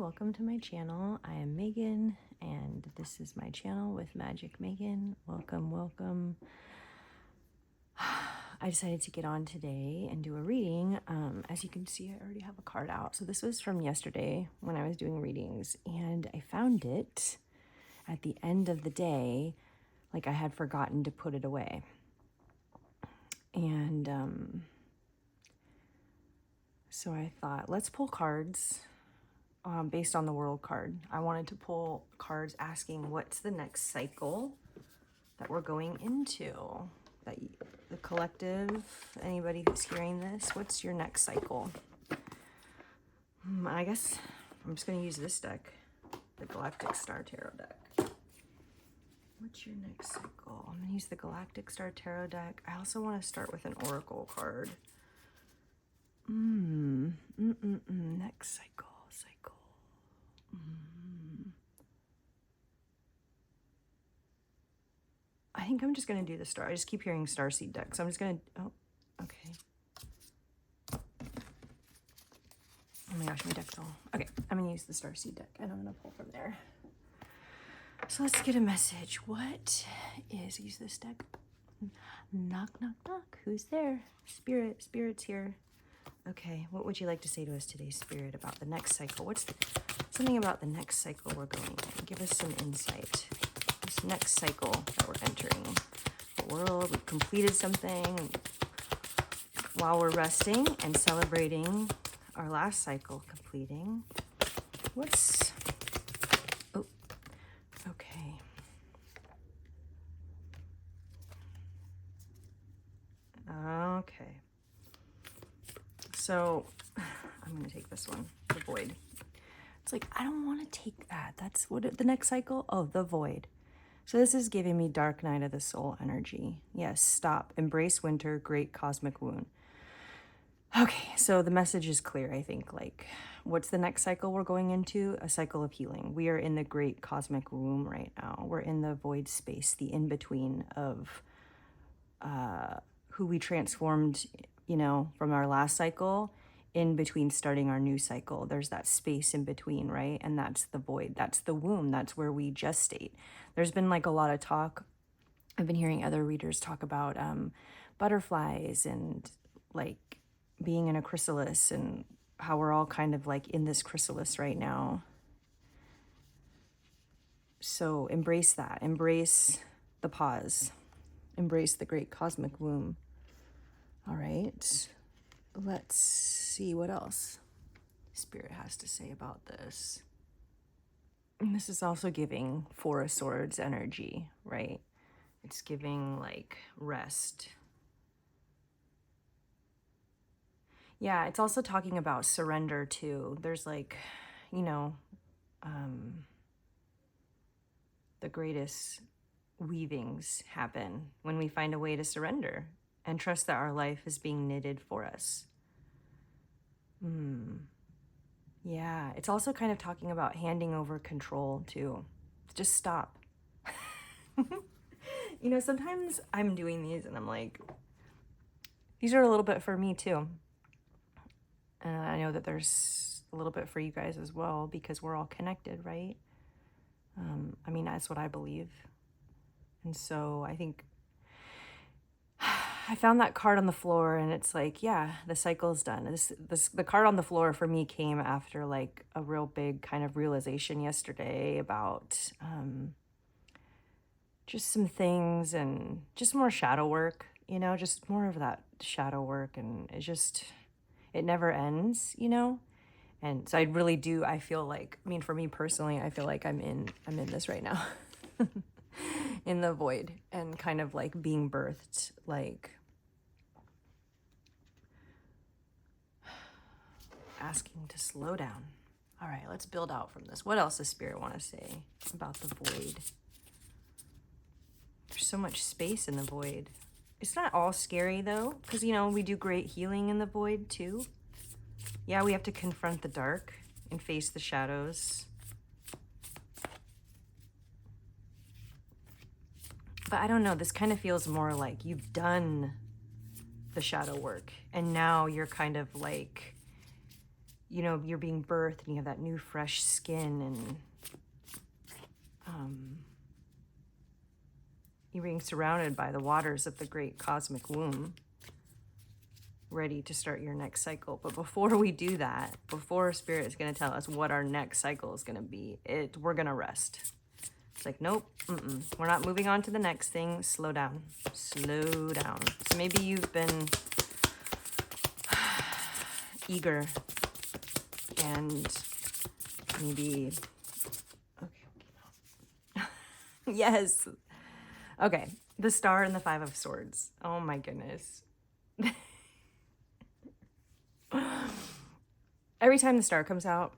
welcome to my channel. I am Megan, and this is my channel with Magic Megan. Welcome. I decided to get on today and do a reading. As you can see, I already have a card out. So this was from yesterday when I was doing readings, and I found it at the end of the day, like I had forgotten to put it away. And so I thought, let's pull cards based on the world card. I wanted to pull cards asking what's the next cycle that we're going into. That the collective, anybody who's hearing this, what's your next cycle? I guess I'm just going to use this deck, the Galactic Star Tarot deck. What's your next cycle? I'm going to use the Galactic Star Tarot deck. I also want to start with an Oracle card. Next cycle. I think I'm just going to do the star. I just keep hearing Starseed deck, so I'm just going to... Oh, okay. Oh my gosh, my deck's all... Okay, I'm going to use the Starseed deck, and I'm going to pull from there. So let's get a message. What is... Use this deck. Knock, knock, knock. Who's there? Spirit. Spirit's here. Okay, what would you like to say to us today, Spirit, about the next cycle? What's something about the next cycle we're going in? Give us some insight. This next cycle that we're entering. The world, we've completed something while we're resting and celebrating our last cycle completing. What's... Oh, okay. Okay. So, I'm going to take this one, the Void. It's like, I don't want to take that. That's what the next cycle? Oh, the Void. So this is giving me Dark Night of the Soul energy. Yes, stop. Embrace winter, great cosmic wound. Okay, so the message is clear, I think. Like, what's the next cycle we're going into? A cycle of healing. We are in the great cosmic womb right now. We're in the void space, the in-between of who we transformed, you know, from our last cycle, in between starting our new cycle. There's that space in between, right? And that's the void. That's the womb. That's where we gestate. There's been like a lot of talk. I've been hearing other readers talk about butterflies and like being in a chrysalis and how we're all kind of like in this chrysalis right now. So embrace that. Embrace the pause. Embrace the great cosmic womb. All right. Let's see what else Spirit has to say about this. And this is also giving Four of Swords energy, right? It's giving like rest. Yeah, it's also talking about surrender too. There's like, you know, the greatest weavings happen when we find a way to surrender and trust that our life is being knitted for us. Yeah, it's also kind of talking about handing over control too. Just stop. You know, sometimes I'm doing these and I'm like, these are a little bit for me too. And I know that there's a little bit for you guys as well because we're all connected, right? I mean, that's what I believe. And so I think I found that card on the floor and it's like, yeah, the cycle's done. The card on the floor for me came after like a real big kind of realization yesterday about just some things and just more shadow work, you know, just more of that shadow work. And it never ends, you know? And so I really do, I feel like, I mean, for me personally, I feel like I'm in this right now. In the void and kind of like being birthed, like asking to slow down. All right, let's build out from this. What else does Spirit want to say about the void? There's so much space in the void. It's not all scary though, because, you know, we do great healing in the void too. Yeah, we have to confront the dark and face the shadows. But I don't know, this kind of feels more like you've done the shadow work and now you're kind of like, you know, you're being birthed and you have that new fresh skin, and you're being surrounded by the waters of the great cosmic womb, ready to start your next cycle. But before we do that, before Spirit is going to tell us what our next cycle is going to be, we're going to rest. It's like, nope, we're not moving on to the next thing. Slow down. Slow down. So maybe you've been eager and maybe... Okay. Yes. Okay. The Star and the Five of Swords. Oh my goodness. Every time the Star comes out,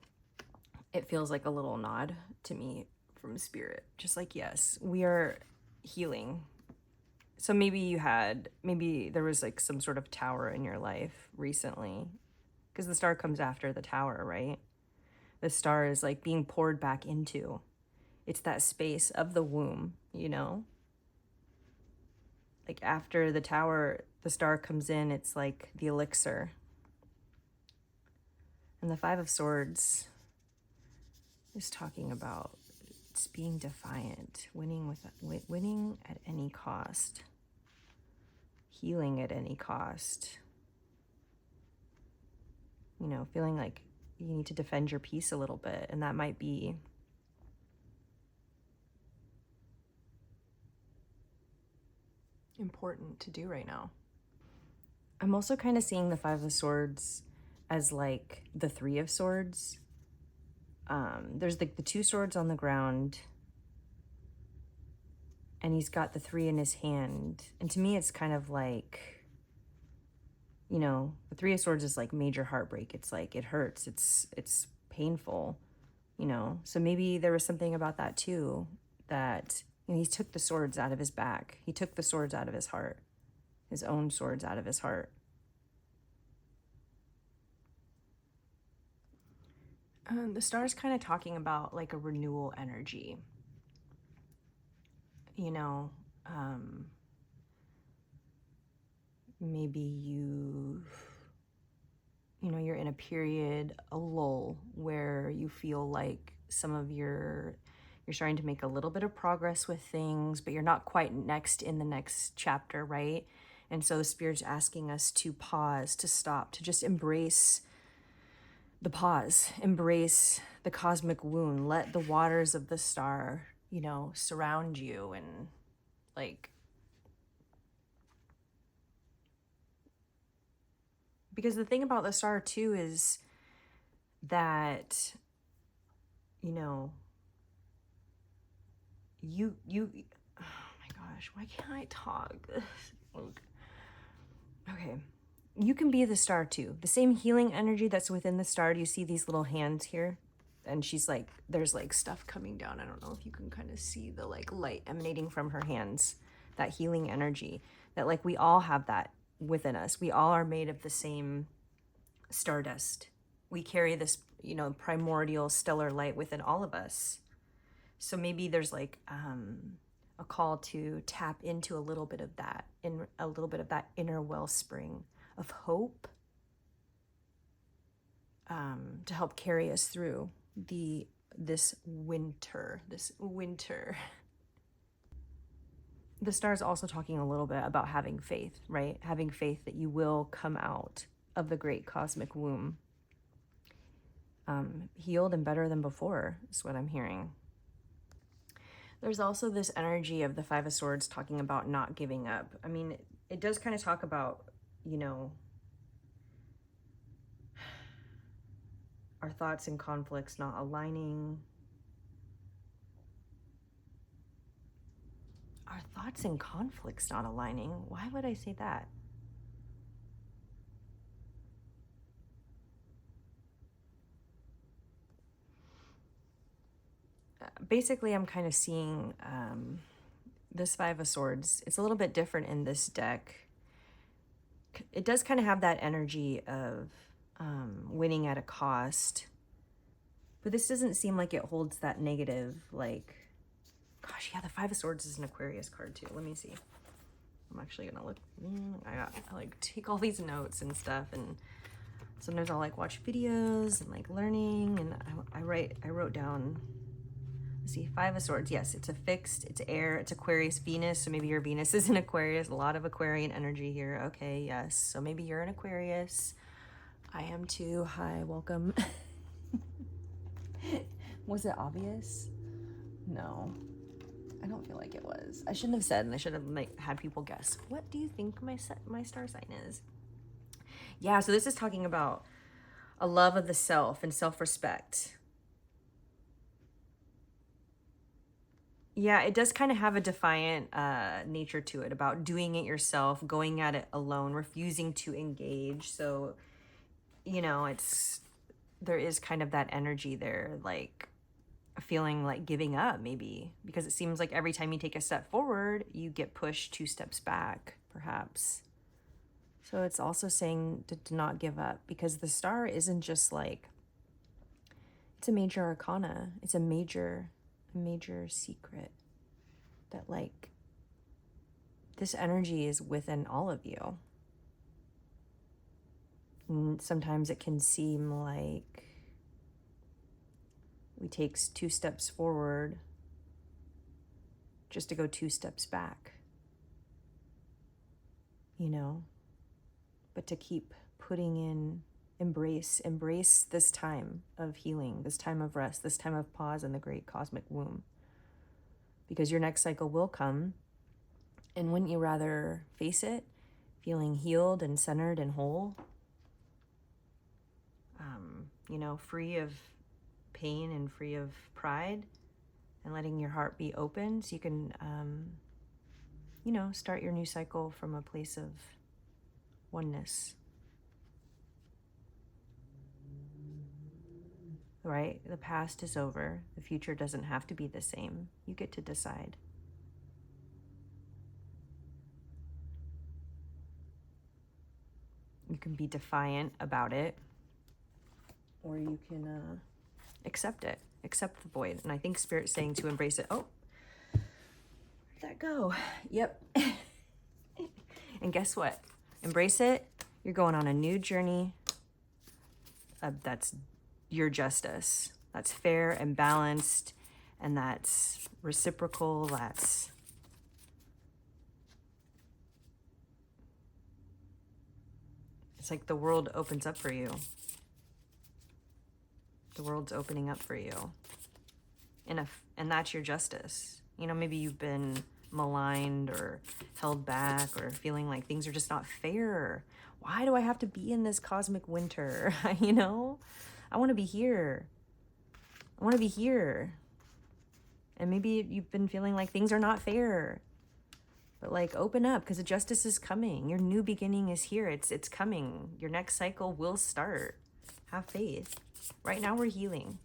it feels like a little nod to me from Spirit. Just like, yes, we are healing. So maybe there was like some sort of tower in your life recently, because the Star comes after the tower, right? The Star is like being poured back into. It's that space of the womb, you know? Like after the tower, the Star comes in, it's like the elixir. And the Five of Swords is talking about it's being defiant, winning at any cost, healing at any cost. You know, feeling like you need to defend your peace a little bit, and that might be important to do right now. I'm also kind of seeing the Five of Swords as like the Three of Swords. There's like the two swords on the ground, and he's got the three in his hand. And to me, it's kind of like, you know, the Three of Swords is like major heartbreak. It's like, it hurts. It's painful, you know? So maybe there was something about that too, that, you know, he took the swords out of his back. He took the swords out of his heart, his own swords out of his heart. The Star's kind of talking about like a renewal energy. You know, maybe you know, you're in a period, a lull, where you feel like you're starting to make a little bit of progress with things, but you're not quite in the next chapter, right? And so the Spirit's asking us to pause, to stop, to just embrace the pause, embrace the cosmic wound, let the waters of the Star, you know, surround you, and like, because the thing about the Star too is that, you know, you oh my gosh, why can't I talk? Okay. You can be the Star too. The same healing energy that's within the Star. Do you see these little hands here? And she's like, there's like stuff coming down. I don't know if you can kind of see the like light emanating from her hands, that healing energy, that like we all have that within us. We all are made of the same stardust. We carry this, you know, primordial stellar light within all of us. So maybe there's like a call to tap into a little bit of that, in a little bit of that inner wellspring of hope, to help carry us through this winter. The Star's also talking a little bit about having faith, right? Having faith that you will come out of the great cosmic womb healed and better than before, is what I'm hearing. There's also this energy of the Five of Swords talking about not giving up. I mean, it does kind of talk about, you know, our thoughts and conflicts not aligning. Our thoughts and conflicts not aligning? Why would I say that? Basically, I'm kind of seeing this Five of Swords. It's a little bit different in this deck. It does kind of have that energy of winning at a cost, but this doesn't seem like it holds that negative, like, gosh, yeah, the Five of Swords is an Aquarius card too. Let me see. I'm actually gonna look. I like take all these notes and stuff, and Sometimes I'll like watch videos and like learning, and I wrote down, let's see, 5 of Swords. Yes, it's a fixed, it's air, it's Aquarius Venus. So maybe your Venus is in Aquarius. A lot of Aquarian energy here. Okay, yes. So maybe you're an Aquarius. I am too. Hi, welcome. Was it obvious? No, I don't feel like it was. I shouldn't have said, and I should have like had people guess. What do you think my star sign is? Yeah, so this is talking about a love of the self and self-respect. Yeah, it does kind of have a defiant nature to it, about doing it yourself, going at it alone, refusing to engage. So, you know, there is kind of that energy there, like feeling like giving up maybe, because it seems like every time you take a step forward, you get pushed 2 steps back, perhaps. So it's also saying to not give up, because the star isn't just like, it's a major arcana. It's a major secret that like this energy is within all of you. And sometimes it can seem like we take 2 steps forward just to go 2 steps back, you know, but to keep putting in, embrace this time of healing, this time of rest, this time of pause in the great cosmic womb, because your next cycle will come. And wouldn't you rather face it feeling healed and centered and whole, you know, free of pain and free of pride, and letting your heart be open so you can, you know, start your new cycle from a place of oneness. Right? The past is over. The future doesn't have to be the same. You get to decide. You can be defiant about it, or you can accept it, accept the void. And I think Spirit's saying to embrace it. Oh, where'd that go? Yep. And guess what? Embrace it. You're going on a new journey. That's your justice. That's fair and balanced, and that's reciprocal. It's like the world opens up for you. The world's opening up for you. And that's your justice. You know, maybe you've been maligned or held back, or feeling like things are just not fair. Why do I have to be in this cosmic winter? You know, I want to be here. I want to be here. And maybe you've been feeling like things are not fair. But like, open up, because the justice is coming. Your new beginning is here. It's coming. Your next cycle will start. Have faith. Right now we're healing.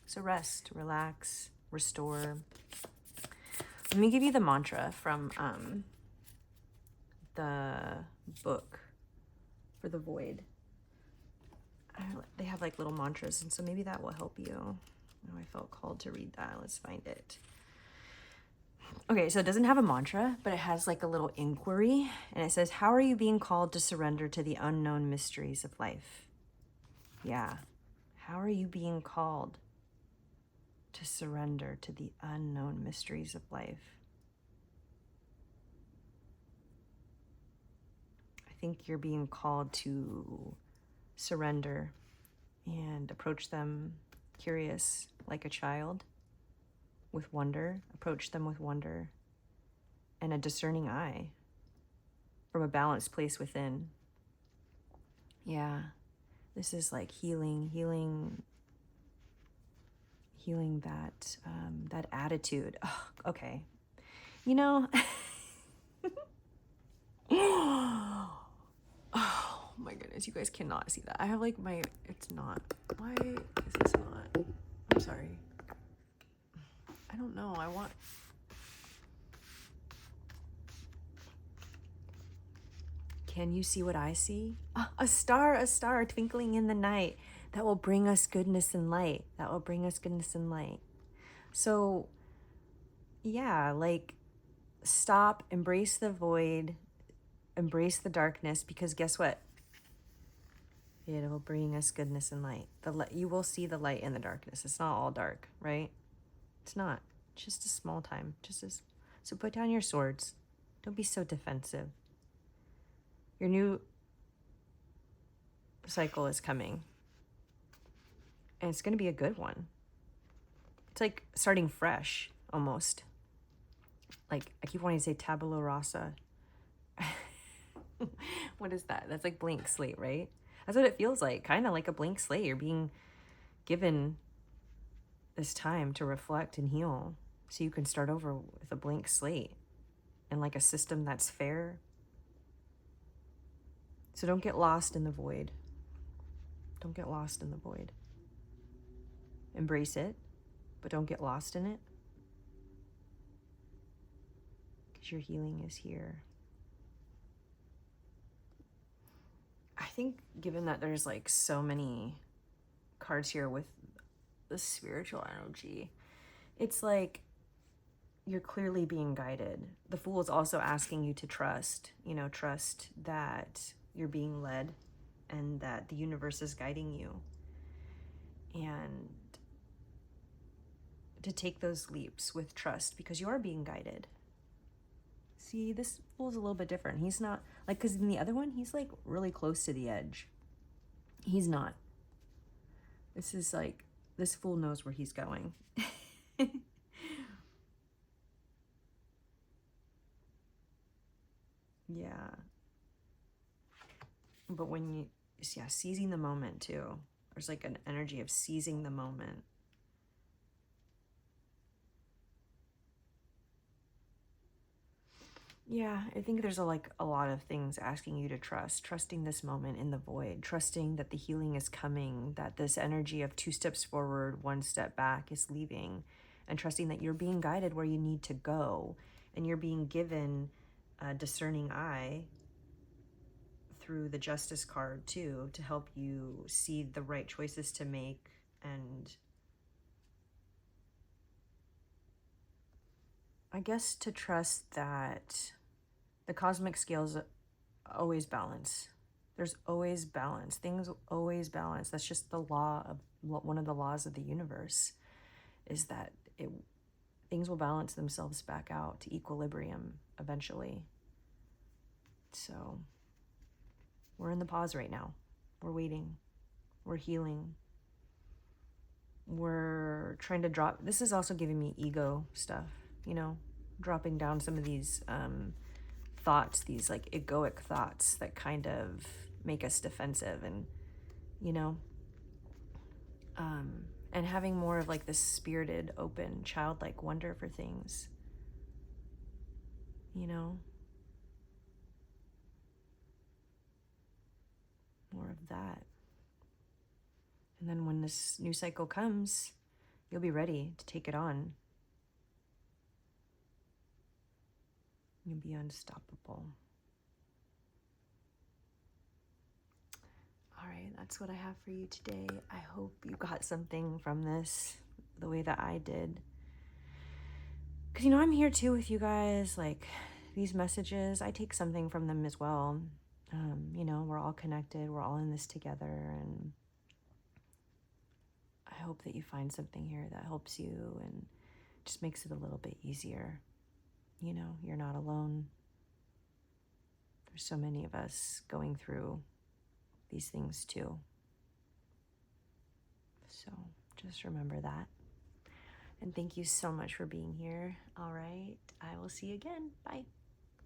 So rest, relax, restore. Let me give you the mantra from the book for the void. They have like little mantras, and so maybe that will help you. Oh, I felt called to read that. Let's find it. Okay, so it doesn't have a mantra, but it has like a little inquiry, and it says, how are you being called to surrender to the unknown mysteries of life? Yeah. How are you being called to surrender to the unknown mysteries of life? I think you're being called to surrender and approach them curious, like a child, with wonder. Approach them with wonder and a discerning eye, from a balanced place within. Yeah, this is like healing that attitude. Oh, okay, you know. Oh my goodness, you guys cannot see that. I have like it's not. Why is this not? I'm sorry. I don't know. Can you see what I see? A star twinkling in the night that will bring us goodness and light. That will bring us goodness and light. So, yeah, like, stop, embrace the void, embrace the darkness, because guess what? It will bring us goodness and light. You will see the light in the darkness. It's not all dark, right? It's not. It's just a small time. So put down your swords. Don't be so defensive. Your new cycle is coming. And it's going to be a good one. It's like starting fresh, almost. Like, I keep wanting to say tabula rasa. What is that? That's like blank slate, right? That's what it feels like. Kind of like a blank slate. You're being given this time to reflect and heal so you can start over with a blank slate and like a system that's fair. So don't get lost in the void. Don't get lost in the void. Embrace it, but don't get lost in it. Because your healing is here. I think given that there's like so many cards here with the spiritual energy, it's like you're clearly being guided. The Fool is also asking you to trust, trust that you're being led and that the universe is guiding you. And to take those leaps with trust because you are being guided. See, this Fool's a little bit different. He's not, like, because in the other one, he's, like, really close to the edge. He's not. This is, like, this Fool knows where he's going. Yeah. But when seizing the moment, too. There's, like, an energy of seizing the moment. Yeah, I think there's a lot of things asking you to trusting this moment in the void, trusting that the healing is coming, that this energy of 2 steps forward, 1 step back is leaving, and trusting that you're being guided where you need to go, and you're being given a discerning eye through the Justice card too, to help you see the right choices to make, and I guess to trust that the cosmic scales always balance. There's always balance. Things always balance. That's just the one of the laws of the universe, is that things will balance themselves back out to equilibrium eventually. So we're in the pause right now. We're waiting. We're healing. We're trying to drop. This is also giving me ego stuff, dropping down some of these thoughts, these like egoic thoughts that kind of make us defensive, and and having more of like this spirited, open, childlike wonder for things, more of that. And then when this new cycle comes, you'll be ready to take it on. You'll be unstoppable. All right, that's what I have for you today. I hope you got something from this the way that I did. Because, I'm here too with you guys. Like, these messages, I take something from them as well. We're all connected. We're all in this together. And I hope that you find something here that helps you and just makes it a little bit easier. You're not alone. There's so many of us going through these things too. So just remember that. And thank you so much for being here. All right, I will see you again. Bye.